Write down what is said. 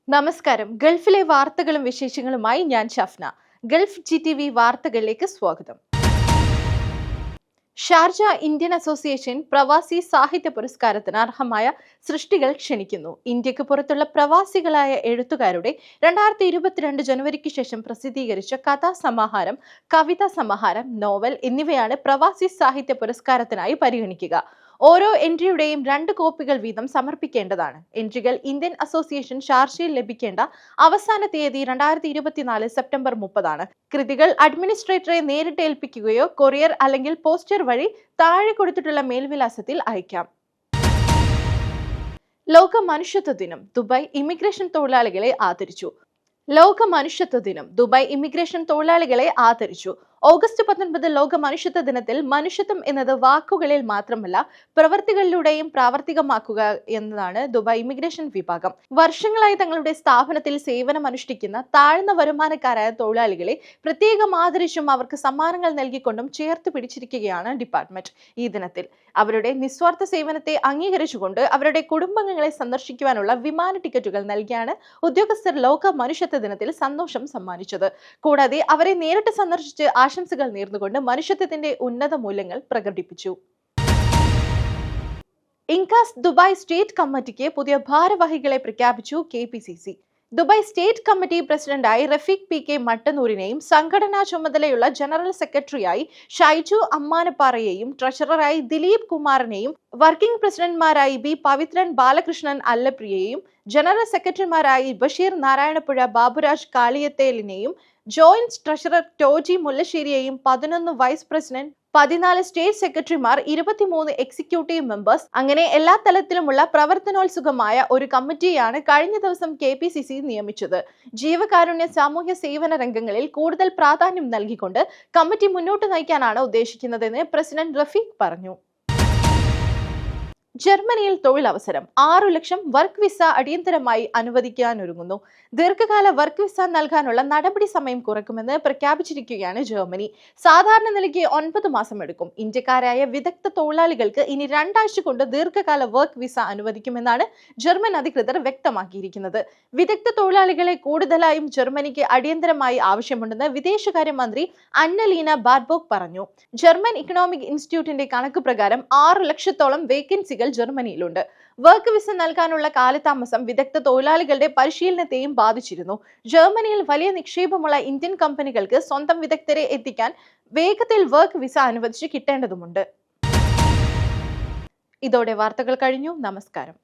നമസ്കാരം. ഗൾഫിലെ വാർത്തകളും വിശേഷങ്ങളുമായി ഞാൻ ഷഫ്ന. ഗൾഫ് GTV വാർത്തകളിലേക്ക് സ്വാഗതം. ഷാർജ ഇന്ത്യൻ അസോസിയേഷൻ പ്രവാസി സാഹിത്യ പുരസ്കാരത്തിന് അർഹമായ സൃഷ്ടികൾ ക്ഷണിക്കുന്നു. ഇന്ത്യക്ക് പുറത്തുള്ള പ്രവാസികളായ എഴുത്തുകാരുടെ 2022 ജനുവരിക്ക് ശേഷം പ്രസിദ്ധീകരിച്ച കഥാസമാഹാരം, കവിതാ സമാഹാരം, നോവൽ എന്നിവയാണ് പ്രവാസി സാഹിത്യ പുരസ്കാരത്തിനായി പരിഗണിക്കുക. ഓരോ എൻട്രിയുടെയും 2 കോപ്പികൾ വീതം സമർപ്പിക്കേണ്ടതാണ്. എൻട്രികൾ ഇന്ത്യൻ അസോസിയേഷൻ ഷാർജയിൽ ലഭിക്കേണ്ട അവസാന തീയതി 2024 സെപ്റ്റംബർ 30 കൃതികൾ അഡ്മിനിസ്ട്രേറ്ററെ നേരിട്ട് ഏൽപ്പിക്കുകയോ കൊറിയർ അല്ലെങ്കിൽ പോസ്റ്റർ വഴി താഴെ കൊടുത്തിട്ടുള്ള മേൽവിലാസത്തിൽ അയക്കാം. ലോക മനുഷ്യത്വ ദിനം. ദുബായ് ഇമിഗ്രേഷൻ തൊഴിലാളികളെ ആദരിച്ചു. ലോക മനുഷ്യത്വ ദിനം. ദുബായ് ഇമിഗ്രേഷൻ തൊഴിലാളികളെ ആദരിച്ചു. ഓഗസ്റ്റ് 19 ലോക മനുഷ്യത്വ ദിനത്തിൽ മനുഷ്യത്വം എന്നത് വാക്കുകളിൽ മാത്രമല്ല പ്രവൃത്തികളിലൂടെയും പ്രാവർത്തികമാക്കുക എന്നതാണ് ദുബായ് ഇമിഗ്രേഷൻ വിഭാഗം. വർഷങ്ങളായി തങ്ങളുടെ സ്ഥാപനത്തിൽ സേവനം അനുഷ്ഠിക്കുന്ന താഴ്ന്ന വരുമാനക്കാരായ തൊഴിലാളികളെ പ്രത്യേകം ആദരിച്ചും അവർക്ക് സമ്മാനങ്ങൾ നൽകിക്കൊണ്ടും ചേർത്ത് പിടിച്ചിരിക്കുകയാണ് ഡിപ്പാർട്ട്മെന്റ്. ഈ ദിനത്തിൽ അവരുടെ നിസ്വാർത്ഥ സേവനത്തെ അംഗീകരിച്ചുകൊണ്ട് അവരുടെ കുടുംബാംഗങ്ങളെ സന്ദർശിക്കുവാനുള്ള വിമാന ടിക്കറ്റുകൾ നൽകിയാണ് ഉദ്യോഗസ്ഥർ ലോക മനുഷ്യത്വ ദിനത്തിൽ സന്തോഷം സമ്മാനിച്ചത്. കൂടാതെ അവരെ നേരിട്ട് സന്ദർശിച്ച് ആശംസകൾ നേർന്നുകൊണ്ട് മനുഷ്യത്വത്തിന്റെ ഉന്നത മൂല്യങ്ങൾ പ്രകടിപ്പിച്ചു. ഇൻകാസ് ദുബായ് സ്റ്റേറ്റ് കമ്മിറ്റിക്ക് പുതിയ ഭാരവാഹികളെ പ്രഖ്യാപിച്ചു KPCC. ദുബായ് സ്റ്റേറ്റ് കമ്മിറ്റി പ്രസിഡന്റായി റഫീഖ് PK മട്ടന്നൂരിനെയും സംഘടനാ ചുമതലയുള്ള ജനറൽ സെക്രട്ടറിയായി ഷൈജു അമ്മാനപ്പാറയെയും ട്രഷററായി ദിലീപ് കുമാറിനെയും വർക്കിംഗ് പ്രസിഡന്റ്മാരായി B പവിത്രൻ ബാലകൃഷ്ണൻ അല്ലപ്രിയയെയും ജനറൽ സെക്രട്ടറിമാരായി ബഷീർ നാരായണപ്പുഴ ബാബുരാജ് കാളിയത്തേലിനെയും ജോയിന്റ് ട്രഷറർ ടോജി മുല്ലശ്ശേരിയെയും 11 വൈസ് പ്രസിഡന്റ്, 14 സ്റ്റേറ്റ് സെക്രട്ടറിമാർ, 23 എക്സിക്യൂട്ടീവ് മെമ്പേഴ്സ്, അങ്ങനെ എല്ലാ തലത്തിലുമുള്ള പ്രവർത്തനോത്സുകമായ ഒരു കമ്മിറ്റിയാണ് കഴിഞ്ഞ ദിവസം KPCC നിയമിച്ചത്. ജീവകാരുണ്യ സാമൂഹ്യ സേവന രംഗങ്ങളിൽ കൂടുതൽ പ്രാധാന്യം നൽകിക്കൊണ്ട് കമ്മിറ്റി മുന്നോട്ട് നയിക്കാനാണ് ഉദ്ദേശിക്കുന്നതെന്ന് പ്രസിഡന്റ് റഫീഖ് പറഞ്ഞു. ജർമ്മനിയിൽ തൊഴിലവസരം. 6 ലക്ഷം വർക്ക് വിസ അടിയന്തരമായി അനുവദിക്കാനൊരുങ്ങുന്നു. ദീർഘകാല വർക്ക് വിസ നൽകാനുള്ള നടപടി സമയം കുറയ്ക്കുമെന്ന് പ്രഖ്യാപിച്ചിരിക്കുകയാണ് ജർമ്മനി. സാധാരണ നിലയ്ക്ക് 9 മാസം എടുക്കും. ഇന്ത്യക്കാരായ വിദഗ്ധ തൊഴിലാളികൾക്ക് ഇനി 2 ആഴ്ച കൊണ്ട് ദീർഘകാല വർക്ക് വിസ അനുവദിക്കുമെന്നാണ് ജർമ്മൻ അധികൃതർ വ്യക്തമാക്കിയിരിക്കുന്നത്. വിദഗ്ധ തൊഴിലാളികളെ കൂടുതലായും ജർമ്മനിക്ക് അടിയന്തരമായി ആവശ്യമുണ്ടെന്ന് വിദേശകാര്യമന്ത്രി അന്നലീന ബാർബോക്ക് പറഞ്ഞു. ജർമ്മൻ ഇക്കണോമിക് ഇൻസ്റ്റിറ്റ്യൂട്ടിന്റെ കണക്ക് പ്രകാരം 6 ലക്ഷത്തോളം വേക്കൻസികൾ ജർമ്മനിയിലുണ്ട്. വർക്ക് വിസ നൽകാനുള്ള കാലതാമസം വിദഗ്ധ തൊഴിലാളികളുടെ പരിശീലനത്തെയും ബാധിച്ചിരുന്നു. ജർമ്മനിയിൽ വലിയ നിക്ഷേപമുള്ള ഇന്ത്യൻ കമ്പനികൾക്ക് സ്വന്തം വിദഗ്ധരെ എത്തിക്കാൻ വേഗത്തിൽ വർക്ക് വിസ അനുവദിച്ച് കിട്ടേണ്ടതുണ്ട്. ഇതോടെ വാർത്തകൾ കഴിഞ്ഞു. നമസ്കാരം.